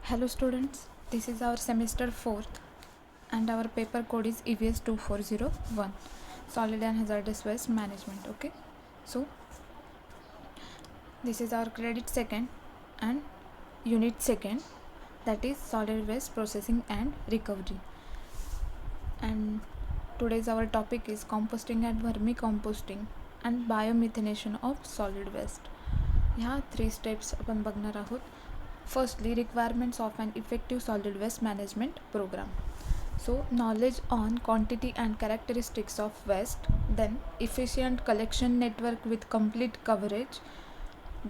Hello students, this is our semester 4th and our paper code is EVS 2401 Solid and Hazardous Waste Management. Okay, so this is our credit second and unit second, that is solid waste processing and recovery. And today's our topic is composting and vermicomposting and biomethanation of solid waste. ह्या 3 steps आपण बघणार आहोत. Firstly, requirements of an effective solid waste management program. So, knowledge on quantity and characteristics of waste, then efficient collection network with complete coverage,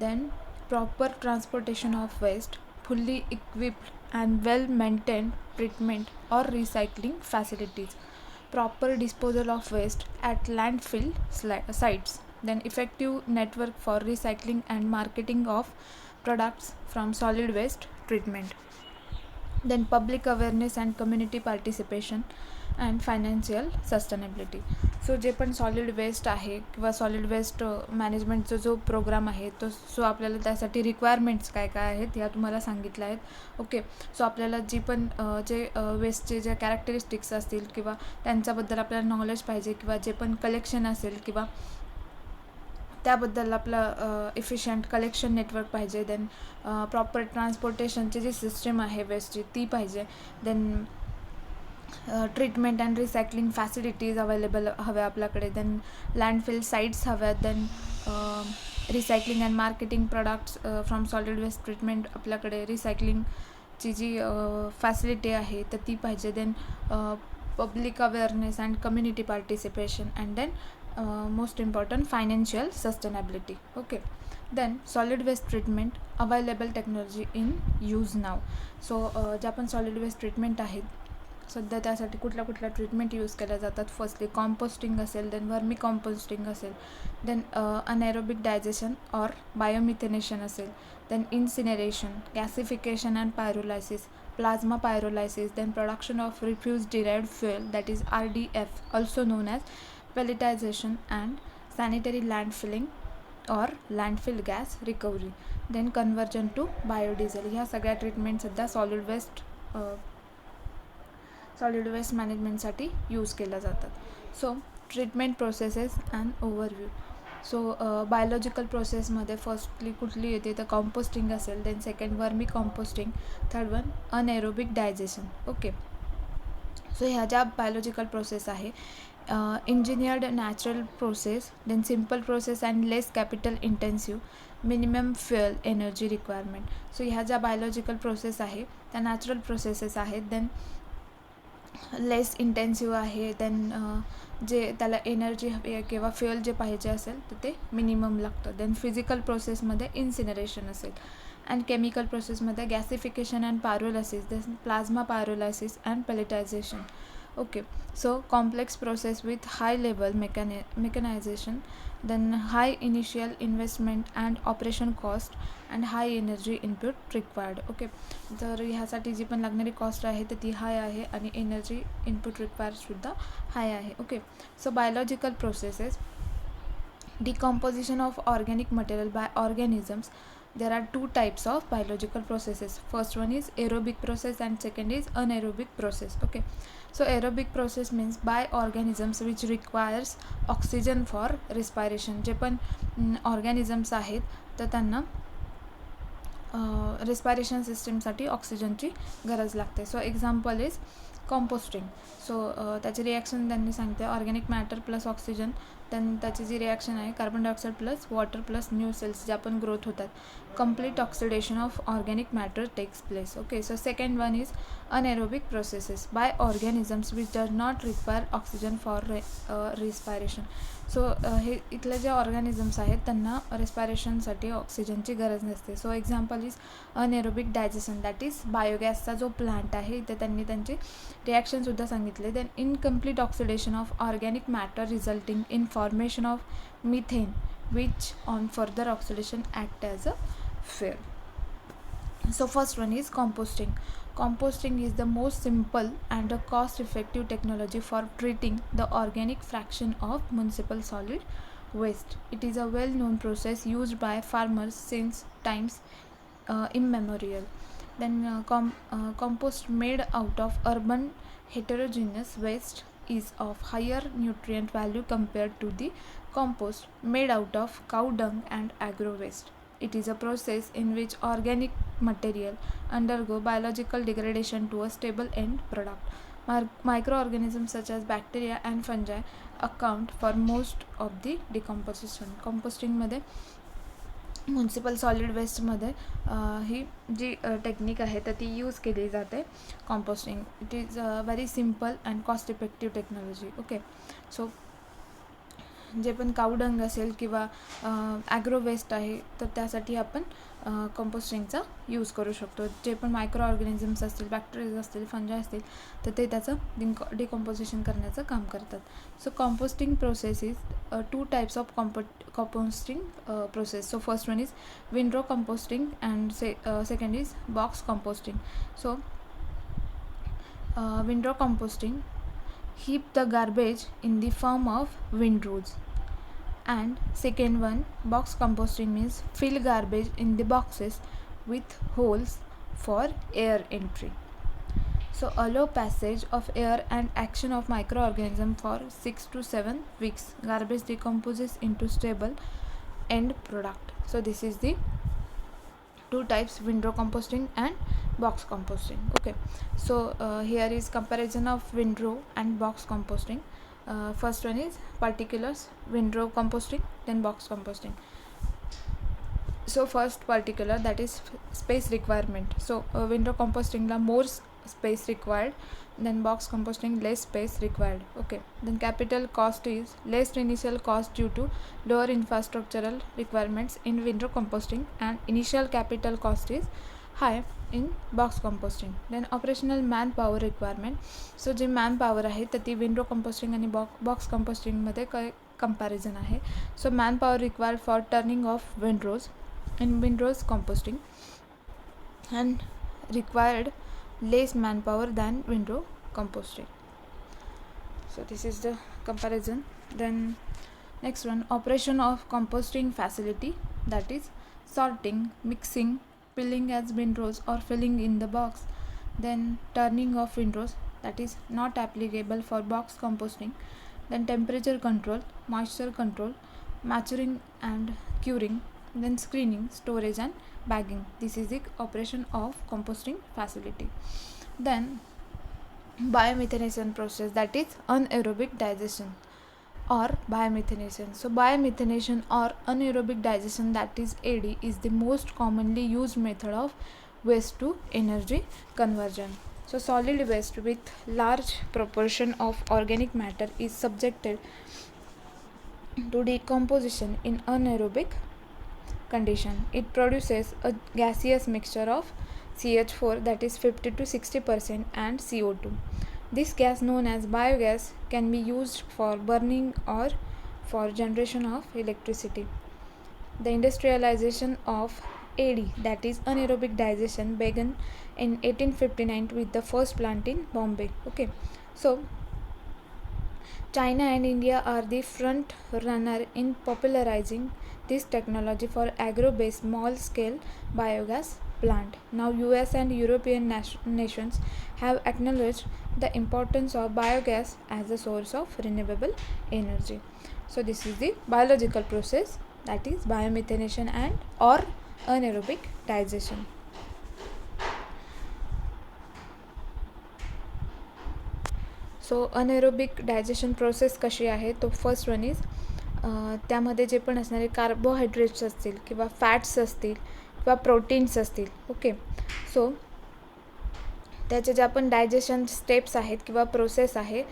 then proper transportation of waste, fully equipped and well maintained treatment or recycling facilities, proper disposal of waste at landfill sites, then effective network for recycling and marketing of products from solid waste treatment, then public awareness and community participation and financial sustainability. सो जे पण solid waste आहे किंवा solid waste मॅनेजमेंटचा जो programme आहे तो आपल्याला त्यासाठी requirements काय काय आहेत ह्या तुम्हाला सांगितल्या आहेत. ओके, सो आपल्याला जी पण जे वेस्टचे जे कॅरेक्टरिस्टिक्स असतील किंवा त्यांच्याबद्दल आपल्याला नॉलेज पाहिजे किंवा जे पण कलेक्शन असेल किंवा त्याबद्दल आपलं इफिशियंट कलेक्शन नेटवर्क पाहिजे, देन प्रॉपर ट्रान्सपोर्टेशनची जी सिस्टम आहे वेस्टची ती पाहिजे, then treatment and recycling facilities available हव्या आपल्याकडे, देन लँडफिल साईट्स हव्यात, then recycling and marketing products from solid waste treatment आपल्याकडे रिसायकलिंगची जी फॅसिलिटी आहे तर ती पाहिजे, then public awareness and community participation and then most important financial sustainability. Okay, then solid waste treatment available technology in use now. So ज्या पण solid waste treatment आहेत सध्या त्यासाठी कुठल्या कुठल्या ट्रीटमेंट यूज केल्या जातात. फर्स्टली कॉम्पोस्टिंग असेल, देन वर्मी कॉम्पोस्टिंग असेल, देन अनएरोबिक डायजेशन और बायोमिथेनेशन असेल, then incineration, gasification and pyrolysis, plasma pyrolysis, then production of refuse derived fuel that is RDF also known as pelletization and sanitary landfilling or landfill gas recovery, then conversion to biodiesel. ह्या सगळ्या treatment सध्या solid waste मॅनेजमेंटसाठी use केल्या जातात. So treatment processes and overview. So biological प्रोसेसमध्ये firstly कुठली येते तर composting असेल, then second vermi composting, third one anaerobic digestion. Okay, so ह्या ज्या बायोलॉजिकल प्रोसेस आहे engineered natural process, then simple process and less capital intensive, minimum fuel energy requirement. सो ह्या ज्या बायोलॉजिकल प्रोसेस आहे त्या नॅचरल प्रोसेसेस आहेत, than less intensive आहे, then जे त्याला एनर्जी हवी आहे किंवा फ्युएल जे पाहिजे असेल तर ते मिनिमम लागतं. देन फिजिकल प्रोसेसमध्ये इन्सिनरेशन असेल, अँड केमिकल प्रोसेसमध्ये gasification and pyrolysis, then plasma pyrolysis and pelletization. Okay, so complex process with high level mechanization, then high initial investment and operation cost and high energy input required. Okay, तर ह्यासाठी जी पण लागणारी cost आहे तर ती हाय आहे आणि एनर्जी इनपुट रिक्वायरसुद्धा हाय आहे. Okay, so biological processes, decomposition of organic material by organisms. There are two types of biological processes. First one is aerobic process and second is anaerobic process. Okay, so aerobic process means by organisms which requires oxygen for respiration. जे पण organisms आहेत तर त्यांना respiration सिस्टीमसाठी ऑक्सिजनची गरज लागते. So example is composting. So त्याची reaction त्यांनी सांगते organic matter plus oxygen, then त्याची जी रिॲक्शन आहे carbon dioxide plus water plus new cells ज्या पण ग्रोथ होतात. Complete oxidation of organic matter takes place. Okay, so second one is anaerobic processes by organisms which does not require oxygen for respiration. So हे इथले जे organisms आहेत त्यांना रेस्पायरेशनसाठी ऑक्सिजनची गरज नसते. So example is anaerobic digestion, that is बायोगॅसचा जो प्लांट आहे इथे त्यांनी त्यांचे रिॲक्शनसुद्धा सांगितले. Then incomplete oxidation of organic matter resulting in formation of methane which on further oxidation act as a fuel. So first one is composting. Composting is the most simple and a cost-effective technology for treating the organic fraction of municipal solid waste. It is a well-known process used by farmers since times immemorial. Then compost made out of urban heterogeneous waste is of higher nutrient value compared to the compost made out of cow dung and agro waste. It is a process in which organic material undergo biological degradation to a stable end product. Microorganisms such as bacteria and fungi account for most of the decomposition. Compostingमध्ये municipal solid वेस्टमध्ये ही जी technique आहे तर ती use केली जाते composting. It is very simple and cost effective technology. Okay, so जे पण कावडंग असेल किंवा ॲग्रो वेस्ट आहे तर त्यासाठी आपण कंपोस्टिंगचा यूज करू शकतो. जे पण मायक्रो ऑर्गॅनिझम्स असतील, बॅक्टेरिया असतील, फंजा असतील तर ते त्याचं डिकम्पोजिशन करण्याचं काम करतात. So composting process is two types of composting process. So first one is windrow composting and second is box composting. So windrow composting heap the garbage in the form of windrows, and second one box composting means fill garbage in the boxes with holes for air entry. So allow passage of air and action of microorganism for 6 to 7 weeks. Garbage decomposes into stable end product. So this is the two types, windrow composting and box composting. Okay, so here is comparison of windrow and box composting. First one is particulars, windrow composting, then box composting. So first particular, that is space requirement. So window composting la more space required, then box composting less space required. Okay, then capital cost is less initial cost due to lower infrastructural requirements in window composting, and initial capital cost is high in box composting. Then operational manpower requirement. So J manpower आहे तर ती window composting आणि box composting मध्ये काय comparison आहे. So manpower required for turning off windrows in windrows composting and required less manpower than window composting. So this is the comparison. Then next one, operation of composting facility, that is sorting, mixing, filling as windrows or filling in the box. Then turning of windrows, that is not applicable for box composting. Then temperature control, moisture control, maturing and curing, then screening, storage and bagging. This is the operation of composting facility. Then biomethanation process, that is anaerobic digestion or biomethanation. So biomethanation or anaerobic digestion, that is AD, is the most commonly used method of waste to energy conversion. So solid waste with large proportion of organic matter is subjected to decomposition in anaerobic condition. It produces a gaseous mixture of CH4, that is 50 to 60%, and CO2. This gas, known as biogas, can be used for burning or for generation of electricity. The industrialization of AD, that is anaerobic digestion, began in 1859 with the first plant in Bombay. Okay, so China and India are the front runner in popularizing this technology for agro-based small-scale biogas plant. Now US and European nations have acknowledged the importance of biogas as a source of renewable energy. So this is the biological process, that is biomethanation and or anaerobic digestion. So anaerobic digestion process कशी आहे, तो first one is त्यामध्ये जे पण असणारे carbohydrates असतील किंवा fats असतील किंवा प्रोटीन्स असतील. ओके, सो त्याचे जे आपण डायजेशन स्टेप्स आहेत किंवा प्रोसेस आहे,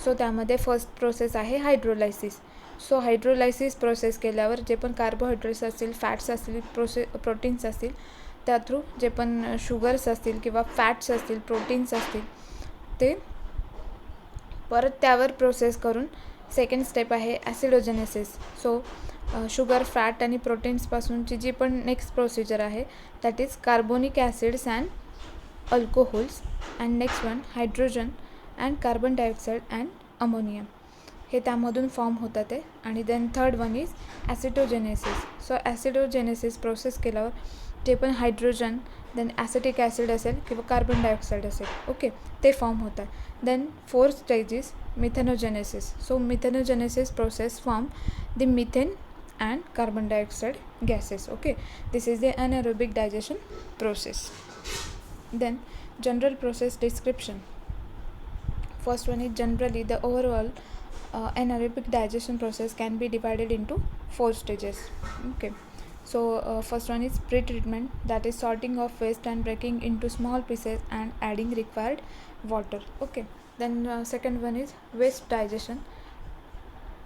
सो त्यामध्ये फर्स्ट प्रोसेस आहे हायड्रोलायसिस. सो हायड्रोलायसिस प्रोसेस केल्यावर जे पण कार्बोहायड्रेट्स असतील, फॅट्स असतील, प्रोटीन्स असतील, त्या थ्रू जे पण शुगर्स असतील किंवा फॅट्स असतील, प्रोटीन्स असतील, ते परत त्यावर प्रोसेस करून सेकंड स्टेप आहे ॲसिडोजेनेसिस. सो शुगर, फॅट आणि प्रोटीन्सपासूनची जी पण नेक्स्ट प्रोसिजर आहे, that is carbonic acids and alcohols, and next one hydrogen and carbon dioxide and ammonium, हे त्यामधून फॉर्म होतात ते. आणि then third one is acidogenesis. So acidogenesis process केल्यावर जे पण हायड्रोजन देन ॲसिटिक ॲसिड असेल किंवा कार्बन डायऑक्साईड असेल, ओके, ते फॉर्म होतात. Then 4th stage is methanogenesis. So methanogenesis process form the methane and carbon dioxide gases. Okay, this is the anaerobic digestion process. Then general process description. First one is generally the overall anaerobic digestion process can be divided into 4 stages. Okay, so first one is pre-treatment, that is sorting of waste and breaking into small pieces and adding required water. Okay, then second one is waste digestion.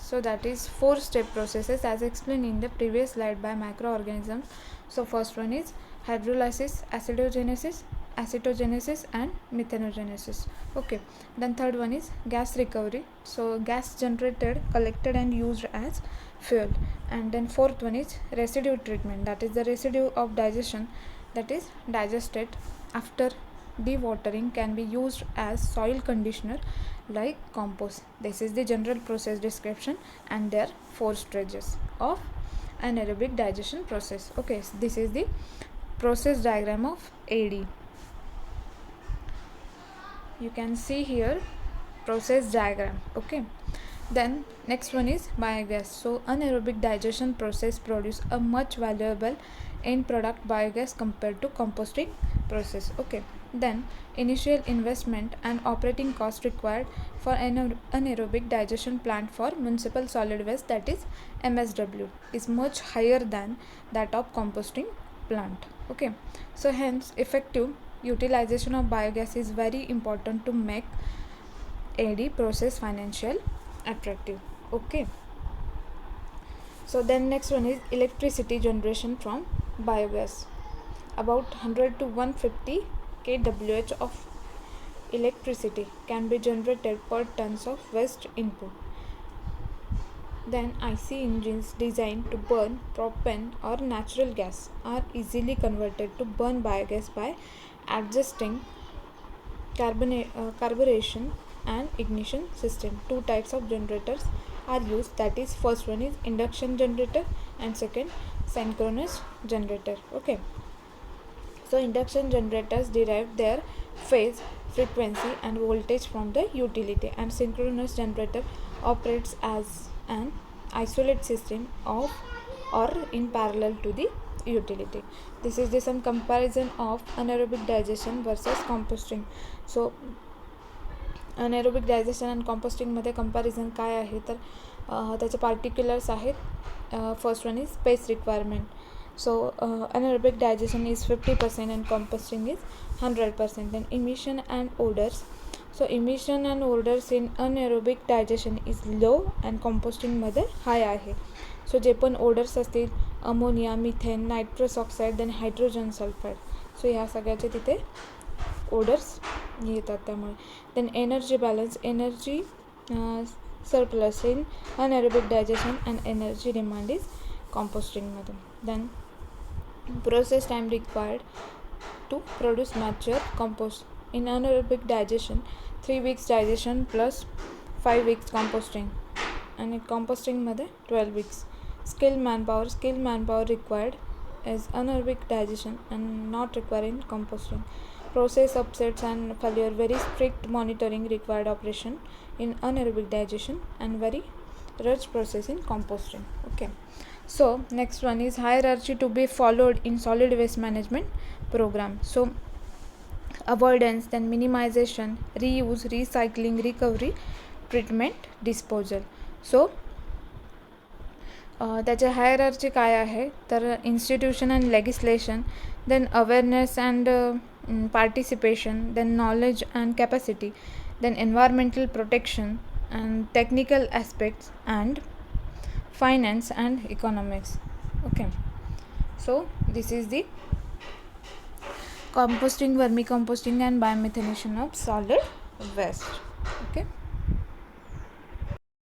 So that is 4-step processes as explained in the previous slide by microorganisms. So first one is hydrolysis, acidogenesis, acetogenesis and methanogenesis. Okay, then third one is gas recovery. So gas generated, collected and used as fuel. And then fourth one is residue treatment, that is the residue of digestion that is digested after dewatering can be used as soil conditioner like compost. This is the general process description and there are 4 stages of anaerobic digestion process. Okay, so this is the process diagram of AD. You can see here process diagram. Okay, then next one is biogas. So anaerobic digestion process produce a much valuable end product biogas compared to composting process. Okay, then initial investment and operating cost required for anaerobic digestion plant for municipal solid waste, that is MSW, is much higher than that of composting plant. Okay, so hence effective utilization of biogas is very important to make AD process financial attractive. Okay, so then next one is electricity generation from biogas. About 100 to 150 kWh of electricity can be generated per tons of waste input. Then IC engines designed to burn propane or natural gas are easily converted to burn biogas by adjusting carburation and ignition system. 2 types of generators are used, that is first one is induction generator and second synchronous generator. Okay, so induction generators derive their phase, frequency and voltage from the utility, and synchronous generator operates as an isolate system of or in parallel to the utility. This is the some comparison of anaerobic digestion versus composting. So anaerobic digestion and composting मध्ये comparison काय आहे तर त्याचे particulars आहेत. First one is space requirement. So anaerobic digestion is 50% and composting is 100%. Then emission and odors. So emission and odors in anaerobic digestion is low and composting मध्ये high आहे. So जे पण odors असतील ammonia, methane, nitrous oxide, then hydrogen sulphide, so ह्या सगळ्याचे तिथे odours येतात त्यामुळे. Then energy balance, energy surplus in anaerobic digestion and energy demand is कॉम्पोस्टिंगमध्ये. Then process time required to produce mature compost. In anaerobic digestion, 3 weeks digestion plus 5 weeks composting, and in composting मध्ये 12 weeks. Skilled manpower required as anaerobic digestion and not required in composting. Process upsets and failure, very strict monitoring required operation in anaerobic digestion and very rush process in composting. Okay, so next one is hierarchy to be followed in solid waste management program. So avoidance, then minimization, reuse, recycling, recovery, treatment, disposal. So त्याचे hierarchy काय आहे तर institution and legislation, then awareness and participation, then knowledge and capacity, then environmental protection and technical aspects and finance and economics. Okay, so this is the composting, vermicomposting and biomethanation of solid waste.